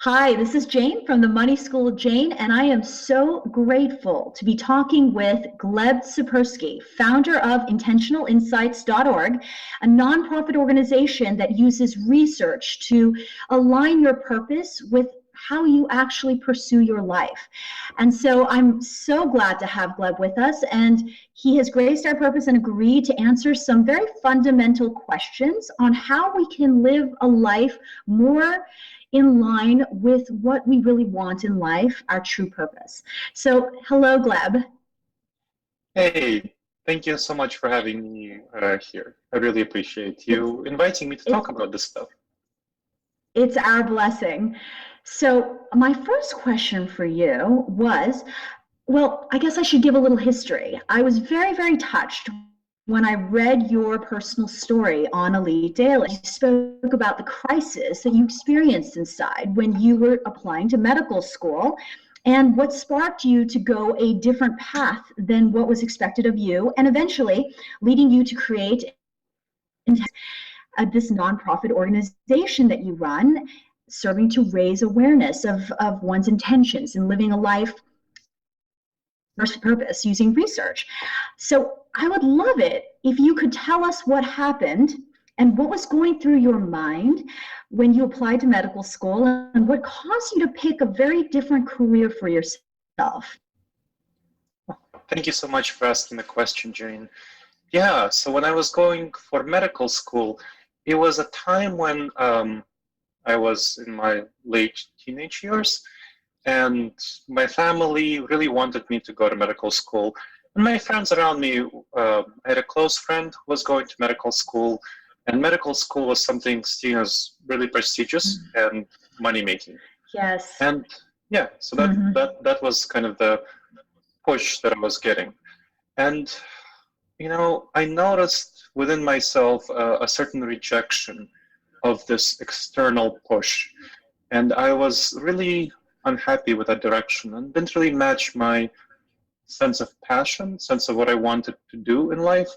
Hi, this is Jane from the Money School of Jane, and I am so grateful to be talking with Gleb Tsipursky, founder of intentionalinsights.org, a nonprofit organization that uses research to align your purpose with how you actually pursue your life. And so I'm so glad to have Gleb with us, and he has graced our purpose and agreed to answer some very fundamental questions on how we can live a life more in line with what we really want in life, our true purpose. So, hello, Gleb. Hey, thank you so much for having me here. I really appreciate It's, you inviting me to it's, talk about this stuff. it's our blessing. So, my first question for you was, well, I guess I should give a little history. I was very, very touched when I read your personal story on Elite Daily. You spoke about the crisis that you experienced inside when you were applying to medical school and what sparked you to go a different path than what was expected of you, and eventually leading you to create this nonprofit organization that you run, serving to raise awareness of one's intentions and living a life purpose using research. So I would love it if you could tell us what happened and what was going through your mind when you applied to medical school and what caused you to pick a very different career for yourself. Thank you so much for asking the question, Jane. Yeah, so when I was going for medical school, it was a time when I was in my late teenage years, and my family really wanted me to go to medical school. And my friends around me, I had a close friend who was going to medical school, and medical school was something seen as really prestigious and money making. Yes. And yeah, so that was kind of the push that I was getting. And I noticed within myself a certain rejection of this external push, and I was really unhappy with that direction and didn't really match my sense of passion, sense of what I wanted to do in life.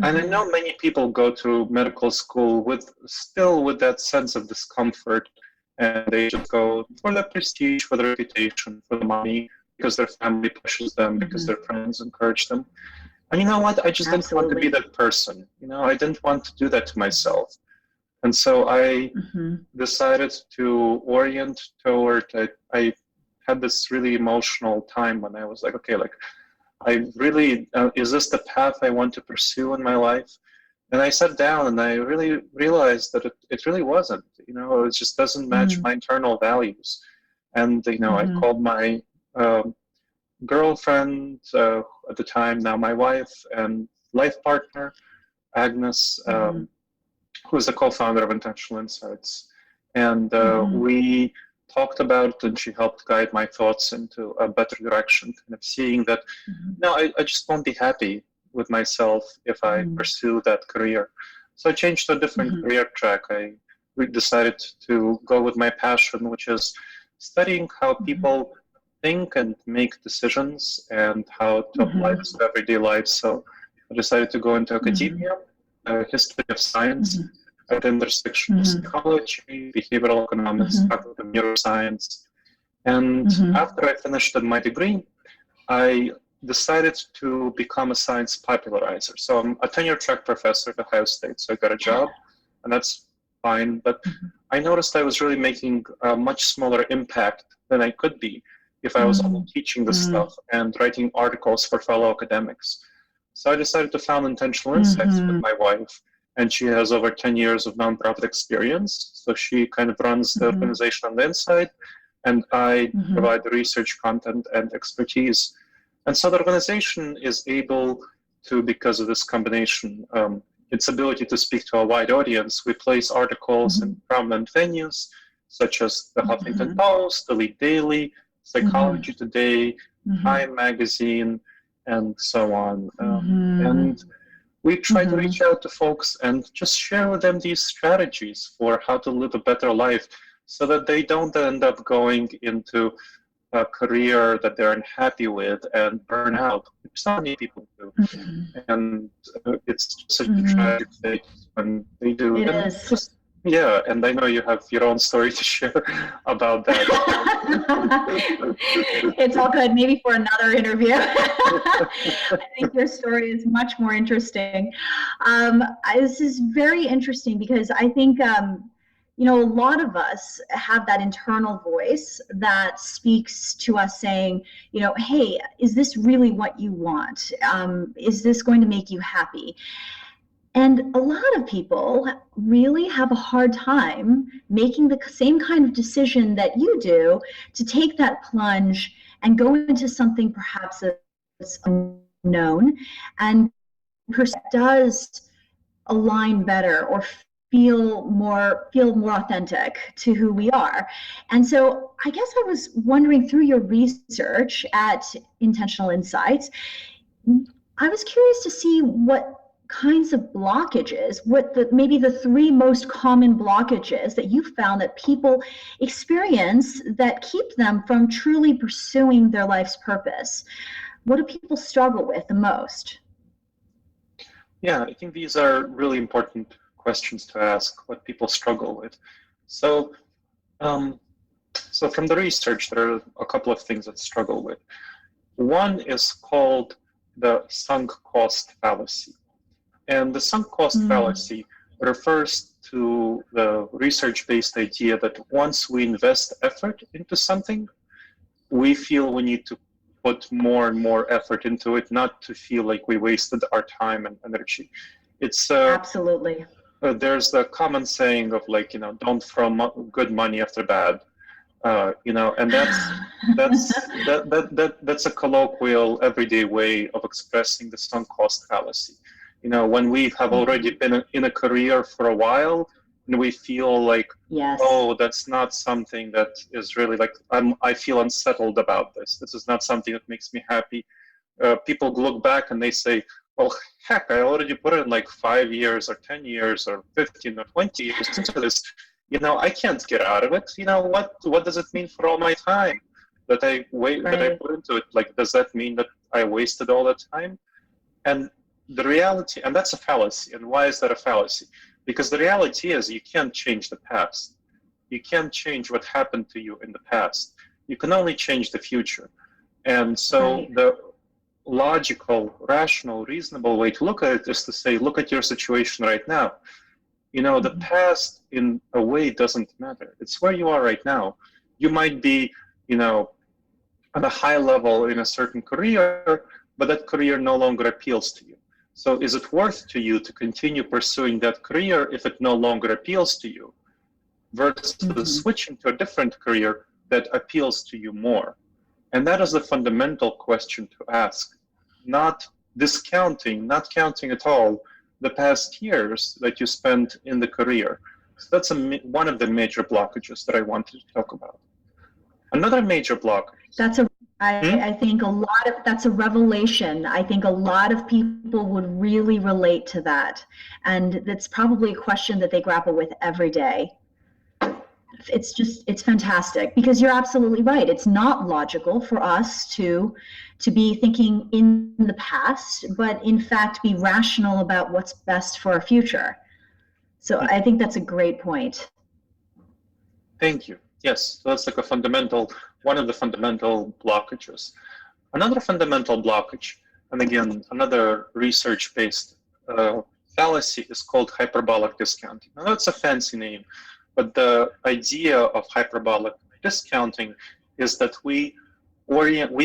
And I know many people go to medical school with that sense of discomfort, and they just go for the prestige, for the reputation, for the money, because their family pushes them, because their friends encourage them. And you know what? I just didn't want to be that person. I didn't want to do that to myself. And so I decided to orient toward, I had this really emotional time when I was like, okay, like, I really, is this the path I want to pursue in my life? And I sat down and I really realized that it really wasn't, it just doesn't match my internal values. And, I called my girlfriend at the time, now my wife and life partner, Agnes, who is the co-founder of Intentional Insights. And we talked about it, and she helped guide my thoughts into a better direction, kind of seeing that, no, I just won't be happy with myself if I pursue that career. So I changed to a different career track. I decided to go with my passion, which is studying how people think and make decisions and how to apply this to everyday life. So I decided to go into academia, history of science, at the intersection of psychology, behavioral economics, cognitive neuroscience. And after I finished my degree, I decided to become a science popularizer. So I'm a tenure track professor at Ohio State, so I got a job, and that's fine. But I noticed I was really making a much smaller impact than I could be if I was only teaching this stuff and writing articles for fellow academics. So I decided to found Intentional Insights with my wife, and she has over 10 years of nonprofit experience. So she kind of runs the organization on the inside, and I provide the research content and expertise. And so the organization is able to, because of this combination, its ability to speak to a wide audience, we place articles in prominent venues, such as the Huffington Post, Elite Daily, Psychology Today, Time Magazine, and so on. And we try to reach out to folks and just share with them these strategies for how to live a better life so that they don't end up going into a career that they're unhappy with and burn out, which so many people do. And it's such a tragic fate when they do. It And is. just, Yeah, and I know you have your own story to share about that. It's all good. Maybe for another interview. I think your story is much more interesting. This is very interesting because I think, a lot of us have that internal voice that speaks to us saying, hey, is this really what you want? Is this going to make you happy? And a lot of people really have a hard time making the same kind of decision that you do to take that plunge and go into something perhaps that's unknown and does align better or feel more authentic to who we are. And so I guess I was wondering, through your research at Intentional Insights, I was curious to see what kinds of blockages, maybe the three most common blockages that you found that people experience that keep them from truly pursuing their life's purpose. What do people struggle with the most? Yeah, I think these are really important questions to ask, what people struggle with. So, so from the research, there are a couple of things that struggle with. One is called the sunk cost fallacy. And the sunk cost fallacy refers to the research-based idea that once we invest effort into something, we feel we need to put more and more effort into it, not to feel like we wasted our time and energy. It's absolutely. There's the common saying of don't throw good money after bad. And that's a colloquial, everyday way of expressing the sunk cost fallacy. When we have already been in a career for a while, and we feel like, yes, oh, that's not something that is really I feel unsettled about this. This is not something that makes me happy. People look back and they say, well, heck, I already put in 5 years or 10 years or 15 or 20 years into this. I can't get out of it. What does it mean for all my time that I put into it? Does that mean that I wasted all that time? And the reality, and that's a fallacy. And why is that a fallacy? Because the reality is you can't change the past. You can't change what happened to you in the past. You can only change the future. And so the logical, rational, reasonable way to look at it is to say, look at your situation right now. The past in a way doesn't matter. It's where you are right now. You might be, at a high level in a certain career, but that career no longer appeals to you. So is it worth to you to continue pursuing that career if it no longer appeals to you, versus switching to a different career that appeals to you more? And that is the fundamental question to ask, not counting at all the past years that you spent in the career. So that's one of the major blockages that I wanted to talk about. Another major blockage. I think that's a revelation. I think a lot of people would really relate to that. And that's probably a question that they grapple with every day. It's fantastic, because you're absolutely right. It's not logical for us to be thinking in the past, but in fact be rational about what's best for our future. So I think that's a great point. Thank you. Yes, so that's one of the fundamental blockages. Another fundamental blockage, and again, another research-based fallacy, is called hyperbolic discounting. Now that's a fancy name, but the idea of hyperbolic discounting is that we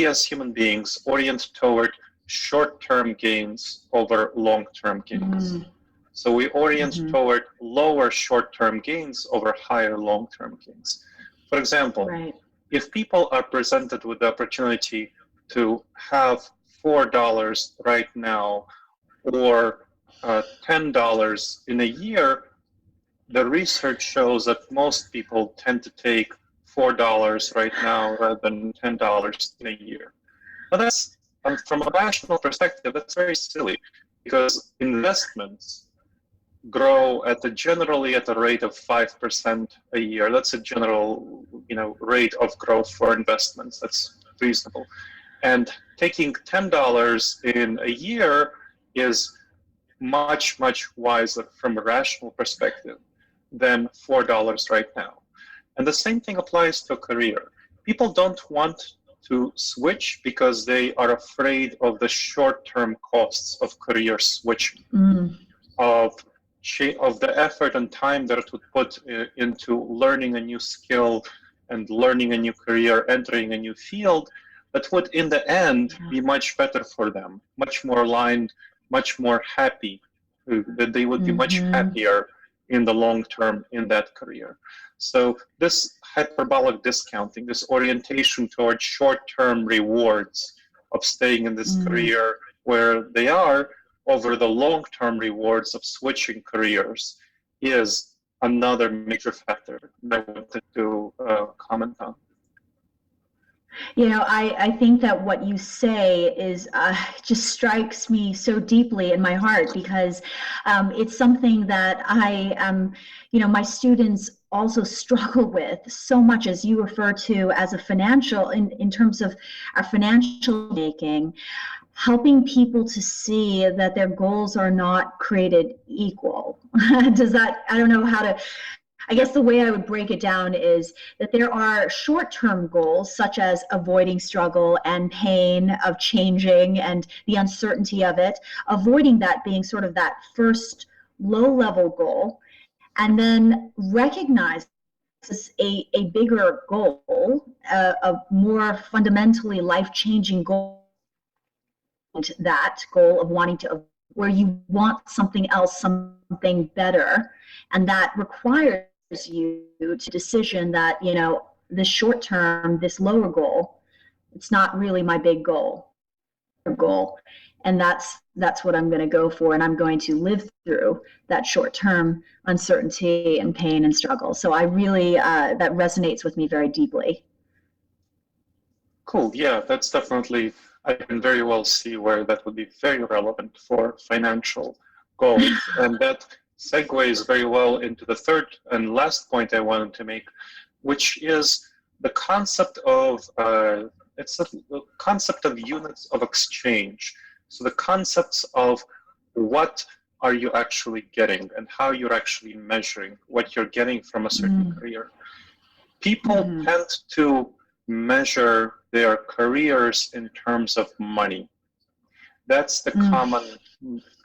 as human beings orient toward short-term gains over long-term gains. So we orient toward lower short-term gains over higher long-term gains. For example, if people are presented with the opportunity to have $4 right now or $10 in a year, the research shows that most people tend to take $4 right now rather than $10 in a year. But that's, from a rational perspective, that's very silly, because investments grow generally at a rate of 5% a year. That's a general, rate of growth for investments. That's reasonable. And taking $10 in a year is much, much wiser from a rational perspective. than $4 right now. And the same thing applies to a career. People don't want to switch because they are afraid of the short-term costs of career switching, of the effort and time that it would put into learning a new skill and learning a new career, entering a new field, that would in the end be much better for them, much more aligned, much more happy, that they would be much happier in the long term in that career. So this hyperbolic discounting, this orientation towards short-term rewards of staying in this career where they are over the long-term rewards of switching careers is another major factor that I wanted to comment on. You know, I think that what you say is just strikes me so deeply in my heart, because it's something that I am, you know, my students also struggle with so much, as you refer to as a financial, in terms of our financial making, helping people to see that their goals are not created equal. Does that, I don't know how to, I guess the way I would break it down is that there are short-term goals, such as avoiding struggle and pain of changing and the uncertainty of it, avoiding that being sort of that first low-level goal, and then recognize a bigger goal, a more fundamentally life-changing goal, that goal of wanting to, where you want something else, something better, and that requires you to decision that, you know, this short term, this lower goal, it's not really my big goal, and that's what I'm going to go for, and I'm going to live through that short term uncertainty and pain and struggle. So I really that resonates with me very deeply. Cool. Yeah, that's definitely, I can very well see where that would be very relevant for financial goals. And that segues very well into the third and last point I wanted to make, which is the concept of, it's the concept of units of exchange. So the concepts of what are you actually getting and how you're actually measuring what you're getting from a certain career. People tend to measure their careers in terms of money. That's the common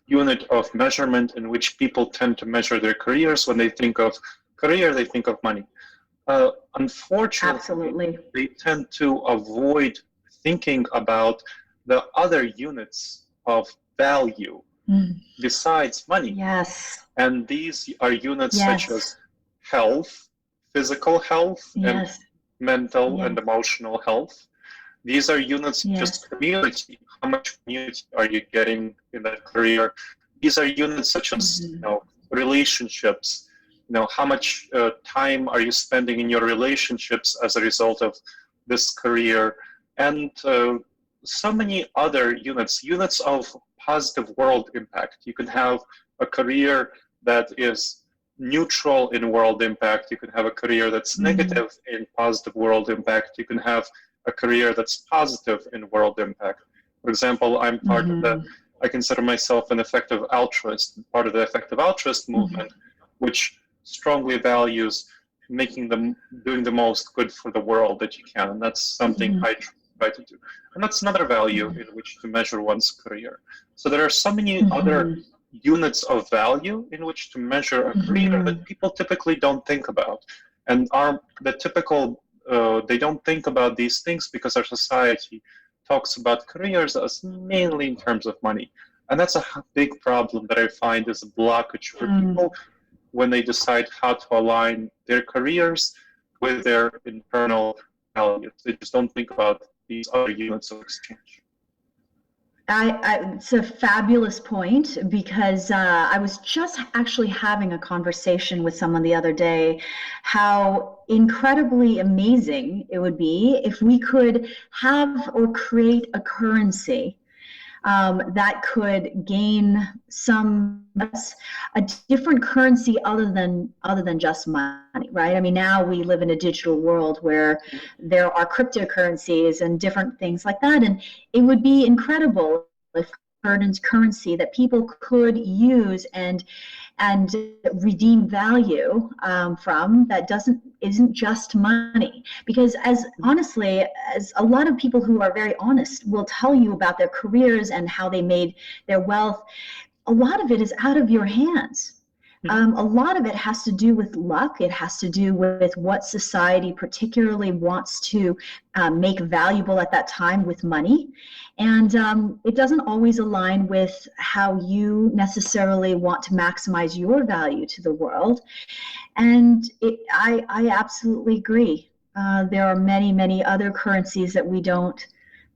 unit of measurement in which people tend to measure their careers. When they think of career, they think of money. Unfortunately, absolutely, they tend to avoid thinking about the other units of value besides money. Yes. And these are units such as health, physical health, and mental and emotional health. These are units, just community. How much community are you getting in that career? These are units such as, you know, relationships. You know, how much time are you spending in your relationships as a result of this career? And so many other units of positive world impact. You can have a career that is neutral in world impact. You can have a career that's negative in positive world impact. You can have a career that's positive in world impact. For example, I'm part of the, I consider myself an effective altruist, part of the effective altruist movement, which strongly values doing the most good for the world that you can. And that's something I try to do. And that's another value in which to measure one's career. So there are so many other units of value in which to measure a career that people typically don't think about. And are the typical, they don't think about these things because our society talks about careers as mainly in terms of money. And that's a big problem that I find is a blockage for people when they decide how to align their careers with their internal values. They just don't think about these other units of exchange. It's a fabulous point, because I was just actually having a conversation with someone the other day, how incredibly amazing it would be if we could have or create a currency that could gain a different currency other than just money, right? I mean, now we live in a digital world where there are cryptocurrencies and different things like that, and it would be incredible if currency that people could use and and redeem value from that isn't just money. Because as honestly, as a lot of people who are very honest will tell you about their careers and how they made their wealth, a lot of it is out of your hands. A lot of it has to do with luck. It has to do with what society particularly wants to make valuable at that time with money. And it doesn't always align with how you necessarily want to maximize your value to the world. And I absolutely agree. There are many, many other currencies that we don't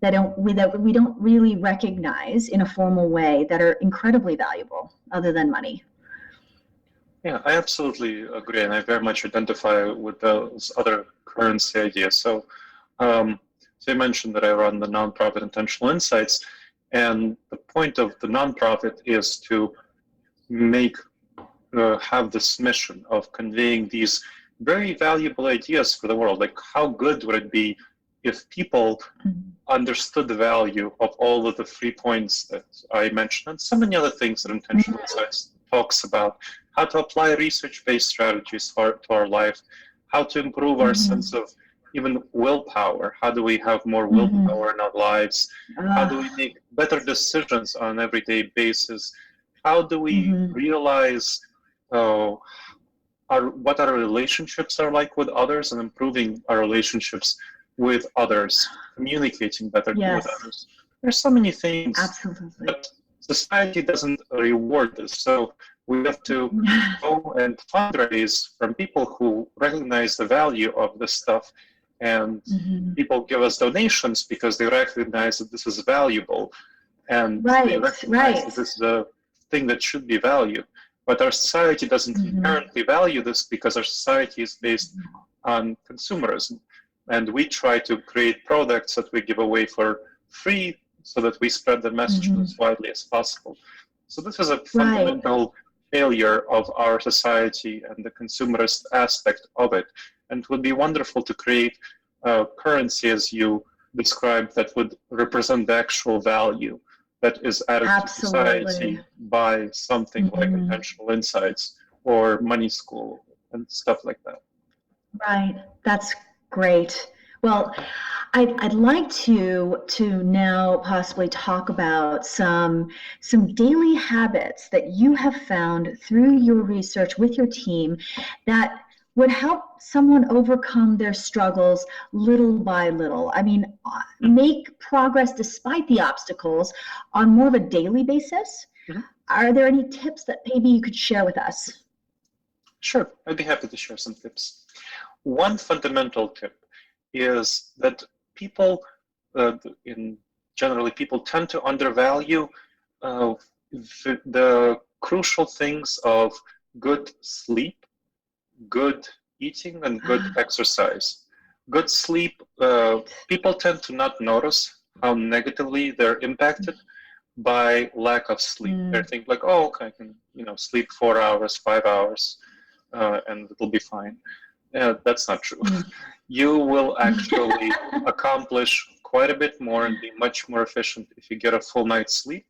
really recognize in a formal way that are incredibly valuable other than money. Yeah, I absolutely agree, and I very much identify with those other currency ideas. So, so you mentioned that I run the nonprofit Intentional Insights, and the point of the nonprofit is to have this mission of conveying these very valuable ideas for the world. Like, how good would it be if people understood the value of all of the 3 points that I mentioned, and so many other things that Intentional Insights talks about? How to apply research-based strategies to our life, how to improve our sense of even willpower. How do we have more willpower in our lives? How do we make better decisions on an everyday basis? How do we realize what our relationships are like with others and improving our relationships with others, communicating better with others? There's so many things. Absolutely. But society doesn't reward this. So we have to go and fundraise from people who recognize the value of this stuff. And people give us donations because they recognize that this is valuable. And they recognize that this is a thing that should be valued. But our society doesn't inherently value this because our society is based on consumerism. And we try to create products that we give away for free so that we spread the message as widely as possible. So this is a fundamental failure of our society and the consumerist aspect of it. And it would be wonderful to create a currency, as you described, that would represent the actual value that is added to society by something like Intentional Insights or Money School and stuff like that. Right. That's great. Well, I'd like to now possibly talk about some daily habits that you have found through your research with your team that would help someone overcome their struggles little by little. I mean, make progress despite the obstacles on more of a daily basis. Are there any tips that maybe you could share with us? Sure, I'd be happy to share some tips. One fundamental tip is that people, people tend to undervalue the crucial things of good sleep, good eating, and good exercise. Good sleep, people tend to not notice how negatively they're impacted by lack of sleep. They think like, oh, okay, I can sleep 4 hours, 5 hours, and it'll be fine. That's not true. You will actually accomplish quite a bit more and be much more efficient if you get a full night's sleep.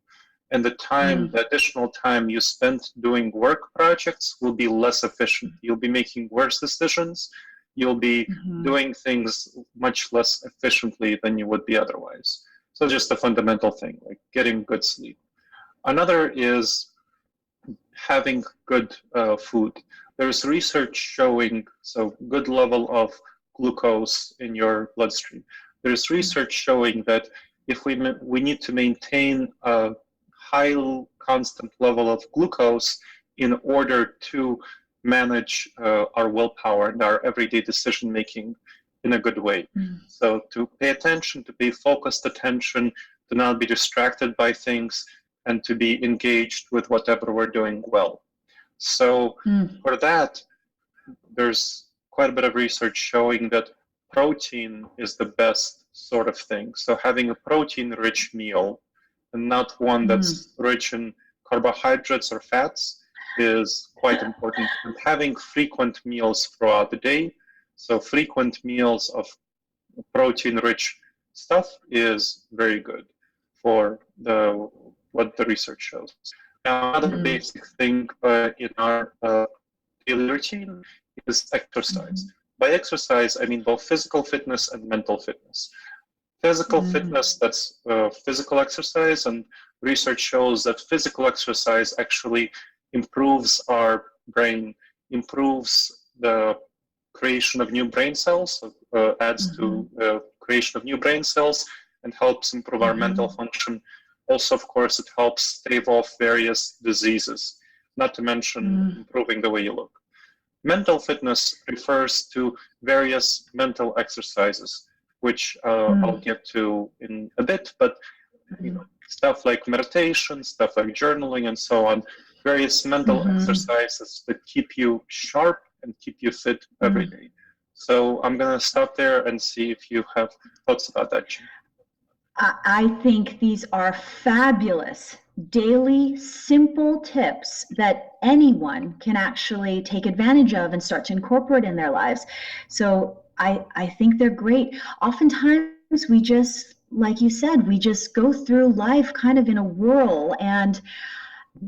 And the additional time you spend doing work projects will be less efficient. You'll be making worse decisions. You'll be doing things much less efficiently than you would be otherwise. So just a fundamental thing, like getting good sleep. Another is having good food. There's research showing good level of glucose in your bloodstream. There's research showing that if we need to maintain a high constant level of glucose in order to manage our willpower and our everyday decision making in a good way. So to pay attention, to pay focused attention, to not be distracted by things, and to be engaged with whatever we're doing well. So for that, there's quite a bit of research showing that protein is the best sort of thing. So having a protein-rich meal and not one that's rich in carbohydrates or fats is quite important. And having frequent meals throughout the day, so frequent meals of protein-rich stuff is very good for what the research shows. Now, another basic thing in our daily routine is exercise. By exercise, I mean both physical fitness and mental fitness. Physical fitness, that's physical exercise, and research shows that physical exercise actually improves our brain, improves the creation of new brain cells, adds to creation of new brain cells, and helps improve our mental function. Also, of course, it helps stave off various diseases, not to mention improving the way you look. Mental fitness refers to various mental exercises, which I'll get to in a bit, but you know, stuff like meditation, stuff like journaling, and so on, various mental exercises that keep you sharp and keep you fit every day. So I'm going to stop there and see if you have thoughts about that, Jane. I think these are fabulous, daily, simple tips that anyone can actually take advantage of and start to incorporate in their lives. So I think they're great. Oftentimes we just, like you said, we just go through life kind of in a whirl, and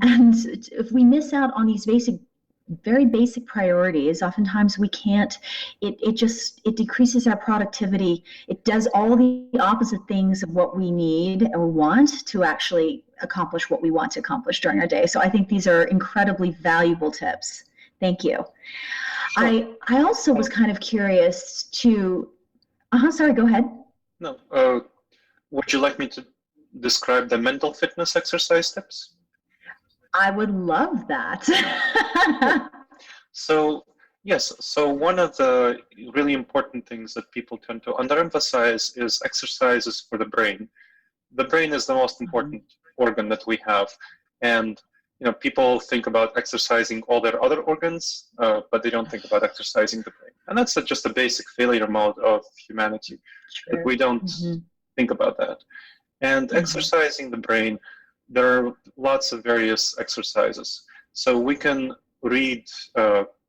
if we miss out on these very basic priorities, oftentimes we can't, it decreases our productivity. It does all the opposite things of what we need or want to actually accomplish what we want to accomplish during our day. So I think these are incredibly valuable tips. Thank you. Sure. I also was kind of curious to, sorry, go ahead. No, would you like me to describe the mental fitness exercise tips? I would love that. So, yes, so one of the really important things that people tend to underemphasize is exercises for the brain. The brain is the most important organ that we have. And, you know, people think about exercising all their other organs, but they don't think about exercising the brain. And that's just a basic failure mode of humanity. Sure. That we don't think about that. And exercising the brain, there are lots of various exercises. So we can read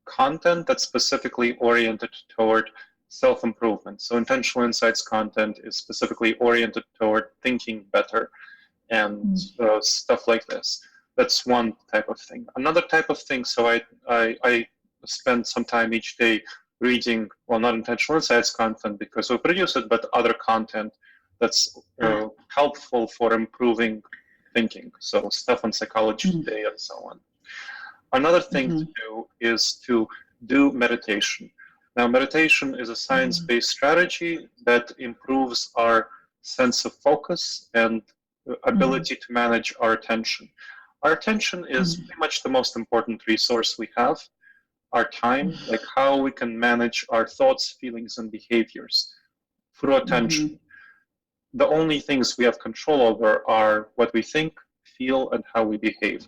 content that's specifically oriented toward self-improvement. So intentional insights content is specifically oriented toward thinking better and stuff like this. That's one type of thing. Another type of thing, so I spend some time each day reading, well, not intentional insights content because we produce it, but other content that's helpful for improving thinking. So stuff on Psychology Today and so on. Another thing to do is to do meditation. Now, meditation is a science-based strategy that improves our sense of focus and ability to manage our attention. Our attention is pretty much the most important resource we have. Our time, like how we can manage our thoughts, feelings, and behaviors through attention. The only things we have control over are what we think, feel, and how we behave.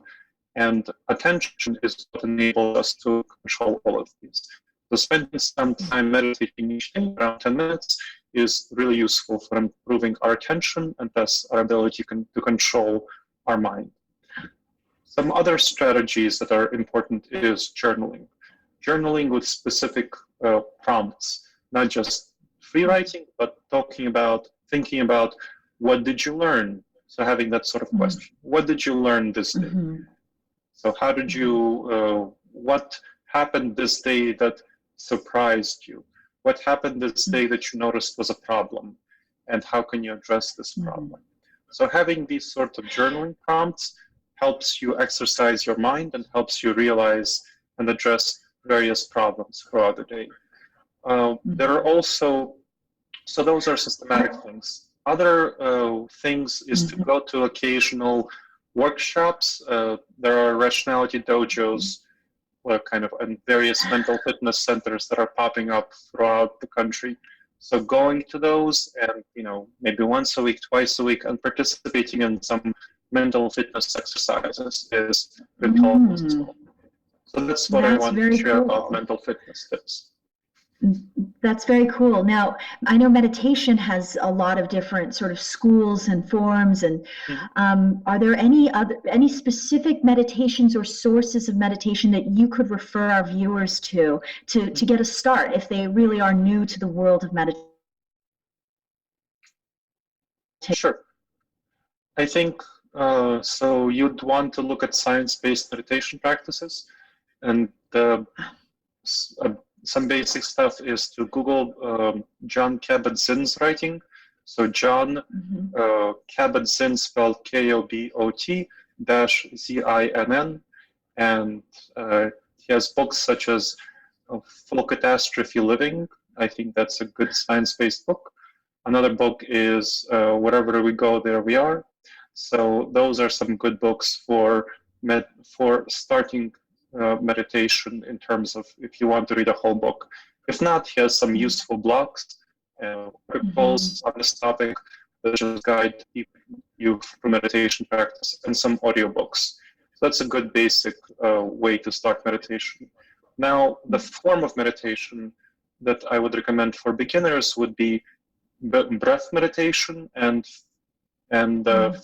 And attention is what enables us to control all of these. So spending some time meditating each day, around 10 minutes, is really useful for improving our attention and thus our ability to control our mind. Some other strategies that are important is journaling. Journaling with specific prompts, not just free writing, but thinking about what did you learn? So having that sort of question. What did you learn this day? So how did you, what happened this day that surprised you? What happened this day that you noticed was a problem? And how can you address this problem? So having these sorts of journaling prompts helps you exercise your mind and helps you realize and address various problems throughout the day. There are also, so those are systematic things. Other things is to go to occasional workshops. There are rationality dojos, and various mental fitness centers that are popping up throughout the country. So going to those and, maybe once a week, twice a week, and participating in some mental fitness exercises is really helpful as well. So that's what I want to share about mental fitness tips. That's very cool. Now, I know meditation has a lot of different sort of schools and forms, and are there any specific meditations or sources of meditation that you could refer our viewers to get a start if they really are new to the world of meditation? Sure. I think So you'd want to look at science-based meditation practices, and some basic stuff is to Google John Kabat-Zinn's writing. So John Kabat-Zinn, spelled Kobot-Zinn, and he has books such as Full Catastrophe Living. I think that's a good science-based book. Another book is Wherever We Go, There We Are. So those are some good books for starting meditation, in terms of if you want to read a whole book. If not, he has some useful blogs, articles on this topic that just guide you through meditation practice, and some audiobooks. So that's a good basic way to start meditation. Now, the form of meditation that I would recommend for beginners would be breath meditation and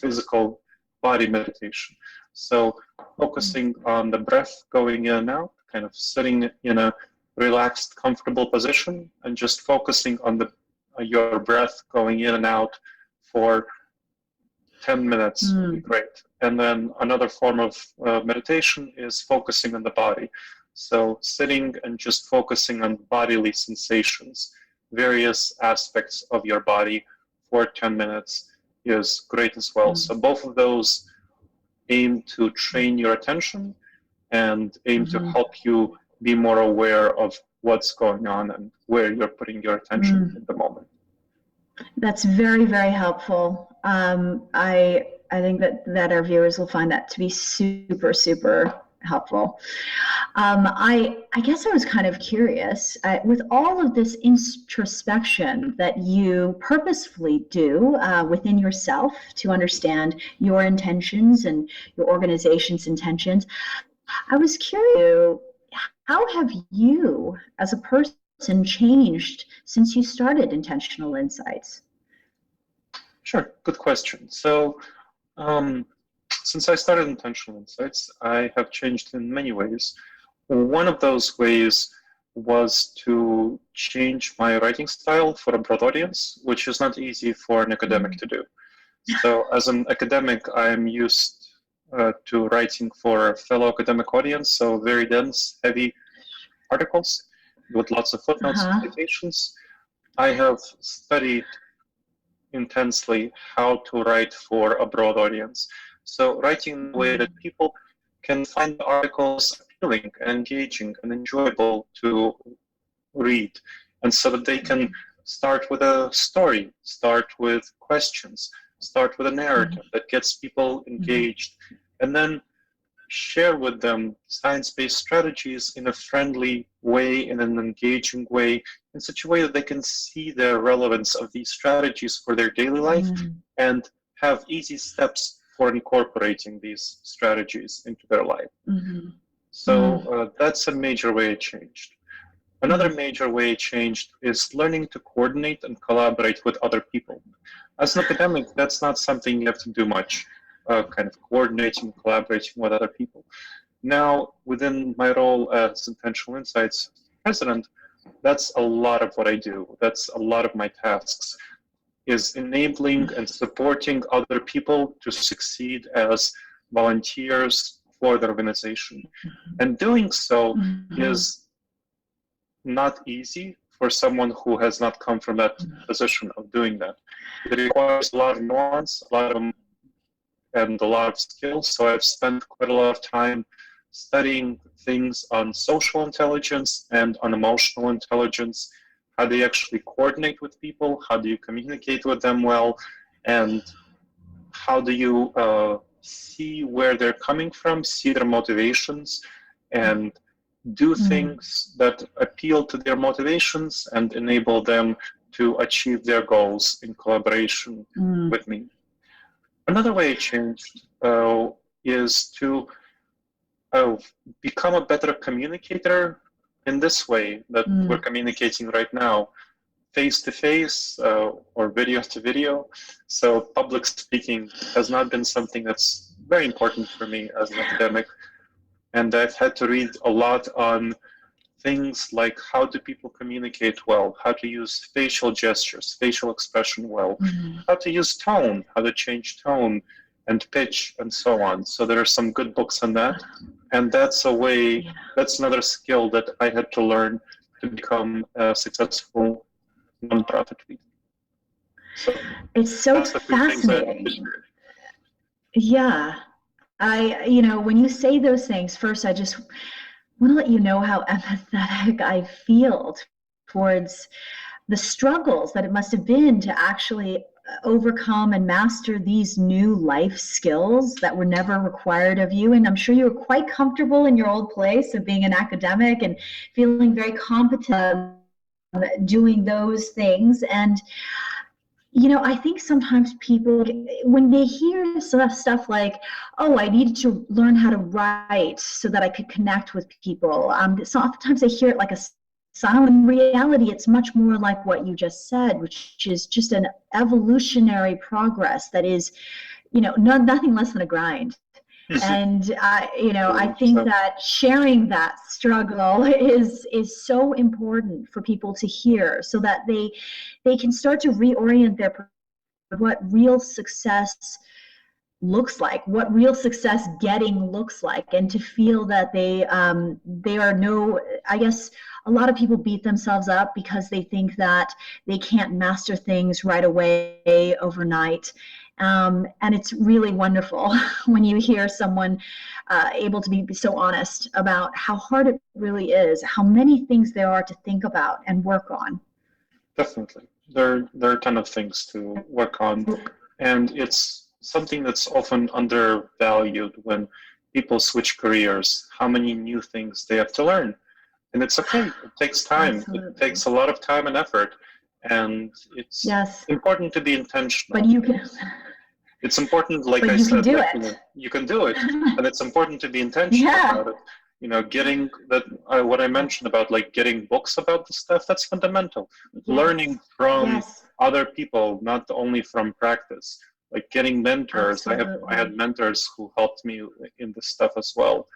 physical body meditation. So focusing on the breath going in and out, kind of sitting in a relaxed, comfortable position, and just focusing on your breath going in and out for 10 minutes would be great. And then another form of meditation is focusing on the body. So sitting and just focusing on bodily sensations, various aspects of your body for 10 minutes is great as well. So both of those aim to train your attention and aim to help you be more aware of what's going on and where you're putting your attention at the moment. That's very, very helpful. I think that our viewers will find that to be super, super helpful. I guess I was kind of curious, with all of this introspection that you purposefully do within yourself to understand your intentions and your organization's intentions, I was curious, how have you as a person changed since you started Intentional Insights? Sure, good question. So since I started Intentional Insights, I have changed in many ways. One of those ways was to change my writing style for a broad audience, which is not easy for an academic to do. So as an academic, I'm used to writing for a fellow academic audience, so very dense, heavy articles with lots of footnotes and citations. I have studied intensely how to write for a broad audience. So writing in a way that people can find the articles appealing and engaging and enjoyable to read, and so that they can start with a story, start with questions, start with a narrative that gets people engaged, and then share with them science-based strategies in a friendly way, in an engaging way, in such a way that they can see the relevance of these strategies for their daily life and have easy steps for incorporating these strategies into their life. So that's a major way it changed. Another major way it changed is learning to coordinate and collaborate with other people. As an academic, that's not something you have to do much, kind of coordinating, collaborating with other people. Now, within my role as Intentional Insights president, that's a lot of what I do. That's a lot of my tasks, is enabling and supporting other people to succeed as volunteers for the organization. And doing so is not easy for someone who has not come from that position of doing that. It requires a lot of nuance, and a lot of skills. So I've spent quite a lot of time studying things on social intelligence and on emotional intelligence. How do you actually coordinate with people? How do you communicate with them well? And how do you see where they're coming from, see their motivations, and do things that appeal to their motivations and enable them to achieve their goals in collaboration with me. Another way it changed is to become a better communicator in this way that we're communicating right now, face-to-face or video-to-video. So public speaking has not been something that's very important for me as an academic. And I've had to read a lot on things like how do people communicate well, how to use facial gestures, facial expression well, how to use tone, how to change tone, and pitch and so on. So there are some good books on that. And that's a way, that's another skill that I had to learn to become a successful nonprofit leader. So it's so fascinating. Yeah. When you say those things, first, I just want to let you know how empathetic I feel towards the struggles that it must have been to actually overcome and master these new life skills that were never required of you. And I'm sure you were quite comfortable in your old place of being an academic and feeling very competent doing those things. And I think sometimes people, when they hear stuff like, oh, I needed to learn how to write so that I could connect with people, so oftentimes they hear it like a sign. In reality, it's much more like what you just said, which is just an evolutionary progress that is, nothing less than a grind. And I think that sharing that struggle is so important for people to hear, so that they can start to reorient what real success looks like, what real success getting looks like, and to feel that they are no. I guess a lot of people beat themselves up because they think that they can't master things right away overnight. And it's really wonderful when you hear someone able to be so honest about how hard it really is, how many things there are to think about and work on. Definitely. There are a ton of things to work on. And it's something that's often undervalued when people switch careers, how many new things they have to learn. And it's okay. It takes time. Absolutely. It takes a lot of time and effort. And it's important to be intentional. But you can. It's important, like I said, you can do it, and it's important to be intentional about it. Getting that, what I mentioned about like getting books about the stuff, that's fundamental. Learning from other people, not only from practice. Like getting mentors. Absolutely. I had mentors who helped me in this stuff as well.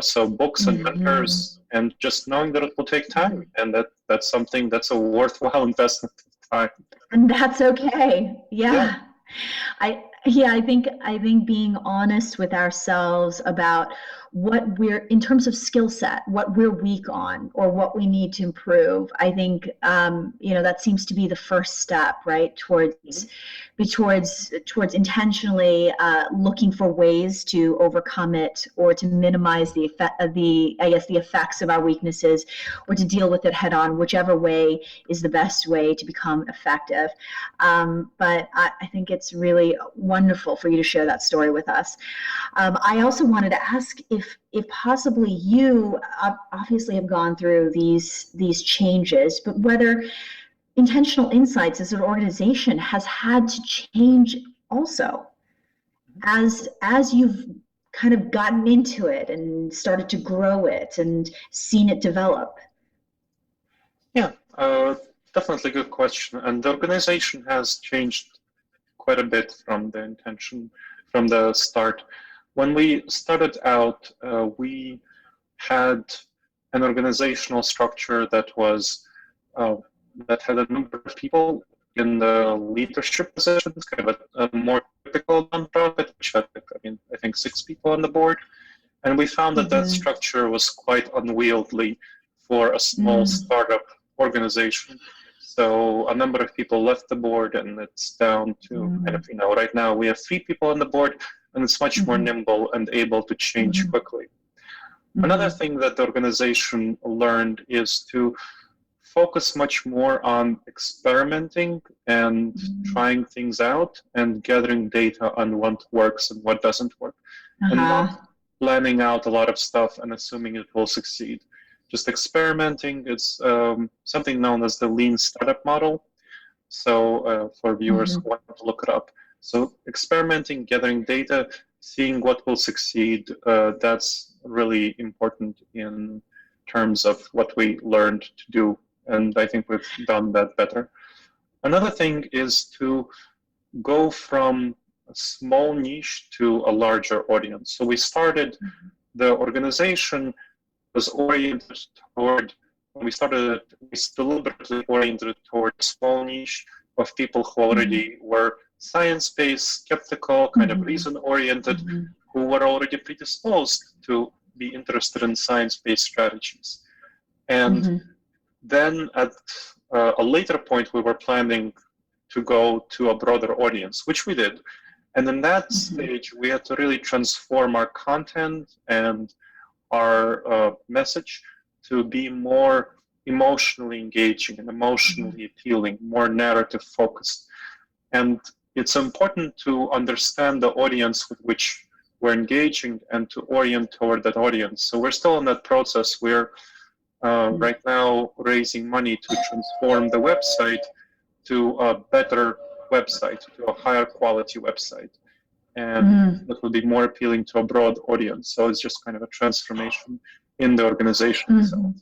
So books and mentors, and just knowing that it will take time, and that's something that's a worthwhile investment of time. And that's okay. I think being honest with ourselves about what we're, in terms of skill set, what we're weak on or what we need to improve, I think that seems to be the first step, right, towards intentionally looking for ways to overcome it, or to minimize the effects of our weaknesses, or to deal with it head on, whichever way is the best way to become effective. But I think it's really wonderful for you to share that story with us. I also wanted to ask if possibly you obviously have gone through these changes, but whether Intentional Insights as an organization has had to change also as you've kind of gotten into it and started to grow it and seen it develop. Yeah, definitely good question. And the organization has changed quite a bit from the intention, from the start. When we started out, we had an organizational structure that was that had a number of people in the leadership positions, kind of a more typical nonprofit, which had, I think 6 people on the board. And we found that that structure was quite unwieldy for a small startup organization. So a number of people left the board, and it's down to kind of, right now we have 3 people on the board, and it's much more nimble and able to change quickly. Another thing that the organization learned is to focus much more on experimenting and trying things out and gathering data on what works and what doesn't work, and not planning out a lot of stuff and assuming it will succeed. Just experimenting. It's something known as the lean startup model. So for viewers who want to look it up. So experimenting, gathering data, seeing what will succeed, that's really important in terms of what we learned to do. And I think we've done that better. Another thing is to go from a small niche to a larger audience. So we started, the organization was oriented toward, when we started it, we deliberately oriented toward a small niche of people who already were science-based, skeptical, kind of reason-oriented, who were already predisposed to be interested in science-based strategies. And then at a later point, we were planning to go to a broader audience, which we did. And in that stage, we had to really transform our content and our message to be more emotionally engaging and emotionally appealing, more narrative focused. And it's important to understand the audience with which we're engaging and to orient toward that audience. So we're still in that process. We're right now raising money to transform the website to a better website, to a higher quality website. And that will be more appealing to a broad audience. So it's just kind of a transformation in the organization itself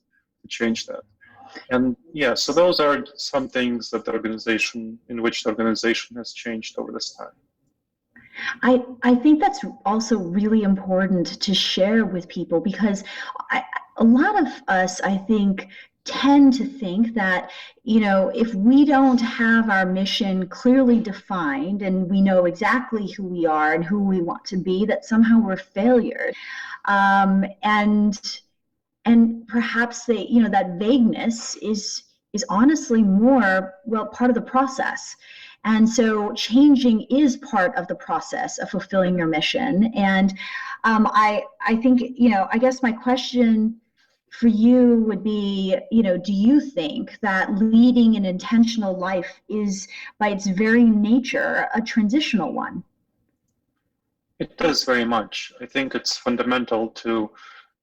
to change that. And yeah, so those are some things that in which the organization has changed over this time. I think that's also really important to share with people, because a lot of us, I think, tend to think that, if we don't have our mission clearly defined and we know exactly who we are and who we want to be, that somehow we're failure. And perhaps that vagueness is honestly more, part of the process. And so changing is part of the process of fulfilling your mission. And I think, I guess my question for you would be, do you think that leading an intentional life is, by its very nature, a transitional one? It does very much. I think it's fundamental to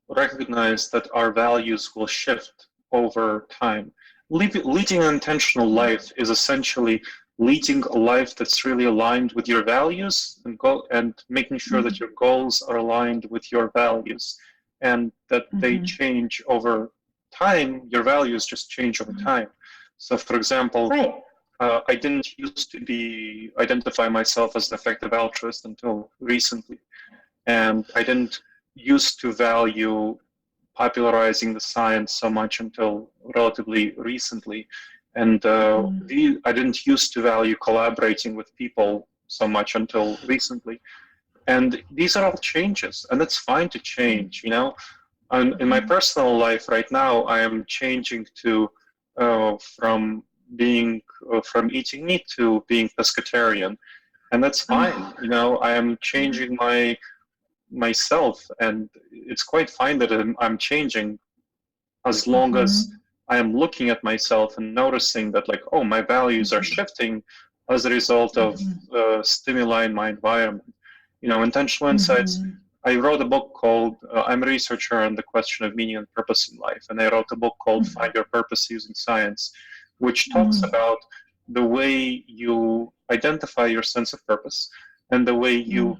recognize that our values will shift over time. Leading an intentional life is essentially leading a life that's really aligned with your values and making sure that your goals are aligned with your values, and that they change over time. Your values just change over time. So, for example, I didn't used to identify myself as an effective altruist until recently, and I didn't used to value popularizing the science so much until relatively recently. And I didn't used to value collaborating with people so much until recently. And these are all changes, and it's fine to change, And in my personal life right now, I am changing to from eating meat to being pescatarian, and that's fine. I am changing myself, and it's quite fine that I'm changing, as long as I am looking at myself and noticing that, like, oh, my values are shifting as a result of stimuli in my environment. Intentional Insights, I wrote a book called, I'm a researcher on the question of meaning and purpose in life, and I wrote a book called Find Your Purpose Using Science, which talks about the way you identify your sense of purpose and the way you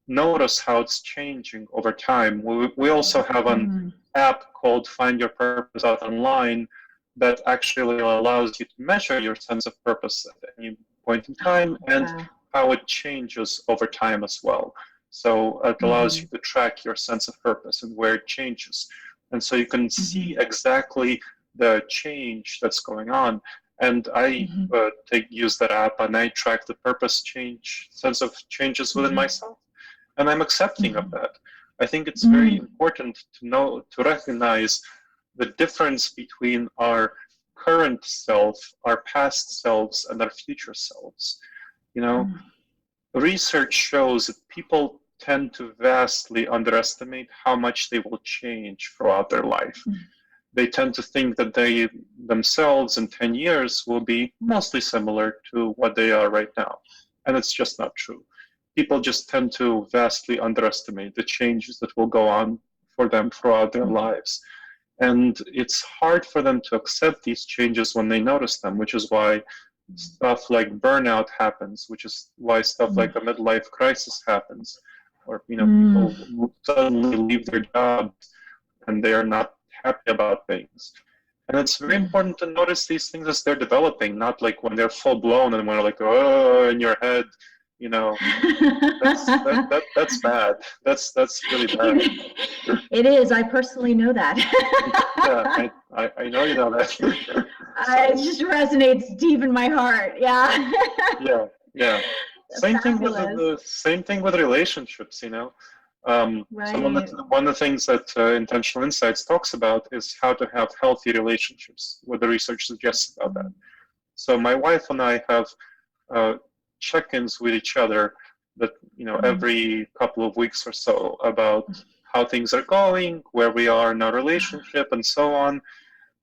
notice how it's changing over time. We also have an app called Find Your Purpose out online that actually allows you to measure your sense of purpose at any point in time and how it changes over time as well. So it allows you to track your sense of purpose and where it changes. And so you can see exactly the change that's going on. And I use that app, and I track the sense of changes within myself. And I'm accepting of that. I think it's very important to recognize the difference between our current self, our past selves, and our future selves. Research shows that people tend to vastly underestimate how much they will change throughout their life. They tend to think that they themselves in 10 years will be mostly similar to what they are right now. And it's just not true. People just tend to vastly underestimate the changes that will go on for them throughout their lives. And it's hard for them to accept these changes when they notice them, which is why stuff like burnout happens, which is why stuff like a midlife crisis happens, or people suddenly leave their jobs and they are not happy about things. And it's very important to notice these things as they're developing, not like when they're full blown and when they're like, oh, in your head, that's bad. That's really bad. It is. I personally know that. Yeah, I know you know that. It just resonates deep in my heart. Yeah. Yeah. Same thing with Fabulous. the same thing with relationships, you know. So Right. one of the things that Intentional Insights talks about is how to have healthy relationships, what the research suggests about that. So my wife and I have check-ins with each other that, you know, every couple of weeks or so about how things are going, where we are in our relationship, and so on.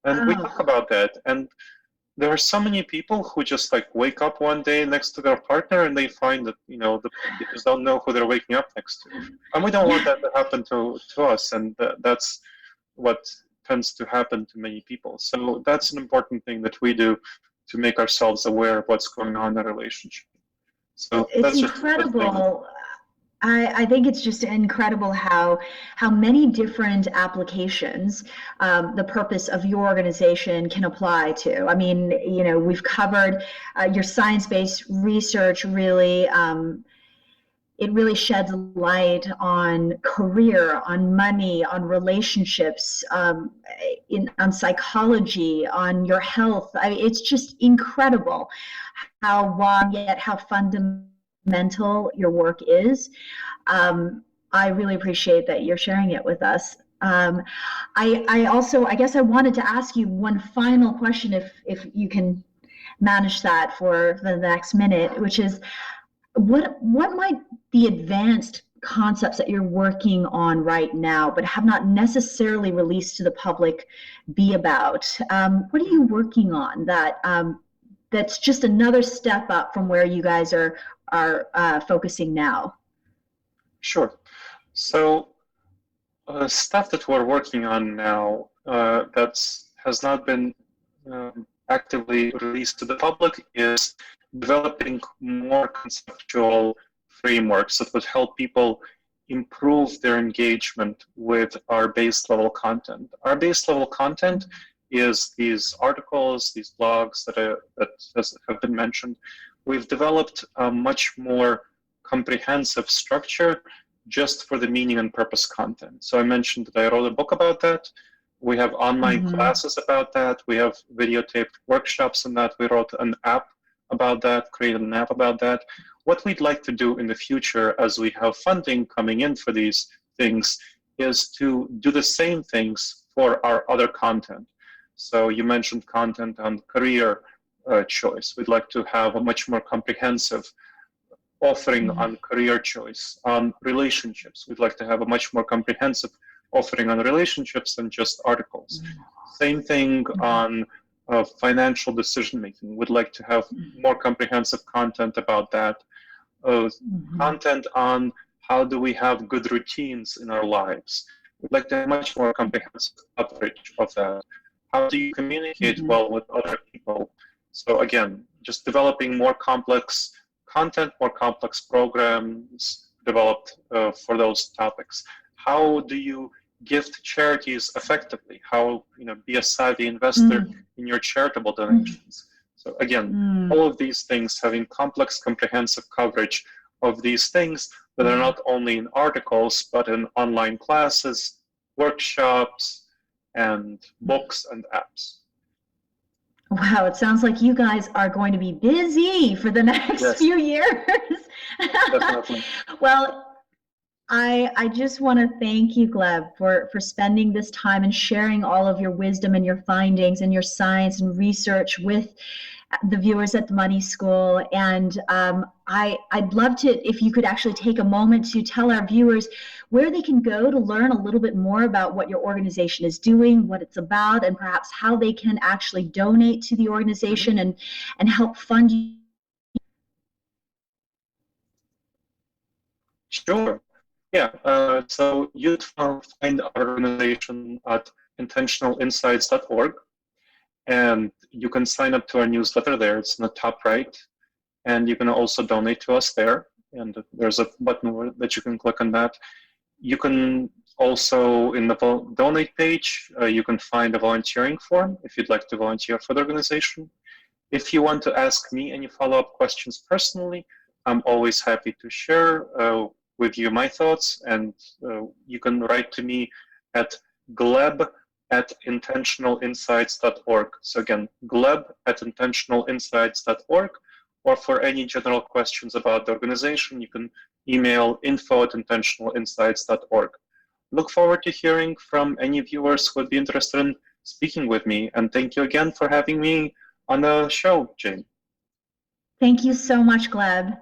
And we talk Oh, about that. And there are so many people who just like wake up one day next to their partner and they find that, you know, they just don't know who they're waking up next to. And we don't want yeah. that to happen to us. And that's what tends to happen to many people. So that's an important thing that we do to make ourselves aware of what's going on in a relationship. So It's that's just a thing. incredible. I think it's just incredible how many different applications the purpose of your organization can apply to. I mean, you know, we've covered your science-based research really. It really sheds light on career, on money, on relationships, on psychology, on your health. It's just incredible how wide yet how fundamental your work is. I really appreciate that you're sharing it with us. I also, I guess I wanted to ask you one final question, if you can manage that for the next minute, which is, what might the advanced concepts that you're working on right now but have not necessarily released to the public be about? What are you working on that's just another step up from where you guys are focusing now? Sure. So stuff that we're working on now that's has not been actively released to the public is developing more conceptual frameworks that would help people improve their engagement with our base level content. Our base level content is these articles, these blogs that have been mentioned. We've developed a much more comprehensive structure just for the meaning and purpose content. So I mentioned that I wrote a book about that. We have online classes about that. We have videotaped workshops on that. We wrote an app about that, created an app about that. What we'd like to do in the future as we have funding coming in for these things is to do the same things for our other content. So you mentioned content on career choice. We'd like to have a much more comprehensive offering on career choice, on relationships. We'd like to have a much more comprehensive offering on relationships than just articles. Same thing on financial decision making. We'd like to have more comprehensive content about that. Content on how do we have good routines in our lives. We'd like to have much more comprehensive coverage of that. How do you communicate well with other people? So again, just developing more complex content, more complex programs developed for those topics. How do you gift charities effectively? How, you know, be a savvy investor in your charitable donations? So again, all of these things, having complex, comprehensive coverage of these things that are not only in articles, but in online classes, workshops, and books and apps. Wow, it sounds like you guys are going to be busy for the next few years. Definitely. Well, I just want to thank you, Gleb, for spending this time and sharing all of your wisdom and your findings and your science and research with the viewers at the Money School. And I'd love to, if you could actually take a moment to tell our viewers where they can go to learn a little bit more about what your organization is doing, what it's about, and perhaps how they can actually donate to the organization and help fund you. Sure. Yeah, so you'd find our organization at intentionalinsights.org, and you can sign up to our newsletter there. It's in the top right, and you can also donate to us there, and there's a button that you can click on that. You can also, in the donate page, you can find a volunteering form if you'd like to volunteer for the organization. If you want to ask me any follow-up questions personally, I'm always happy to share with you my thoughts, and you can write to me at gleb@intentionalinsights.org. So again, gleb@intentionalinsights.org, or for any general questions about the organization, you can email info@intentionalinsights.org. Look forward to hearing from any viewers who would be interested in speaking with me. And thank you again for having me on the show, Jane. Thank you so much, Gleb.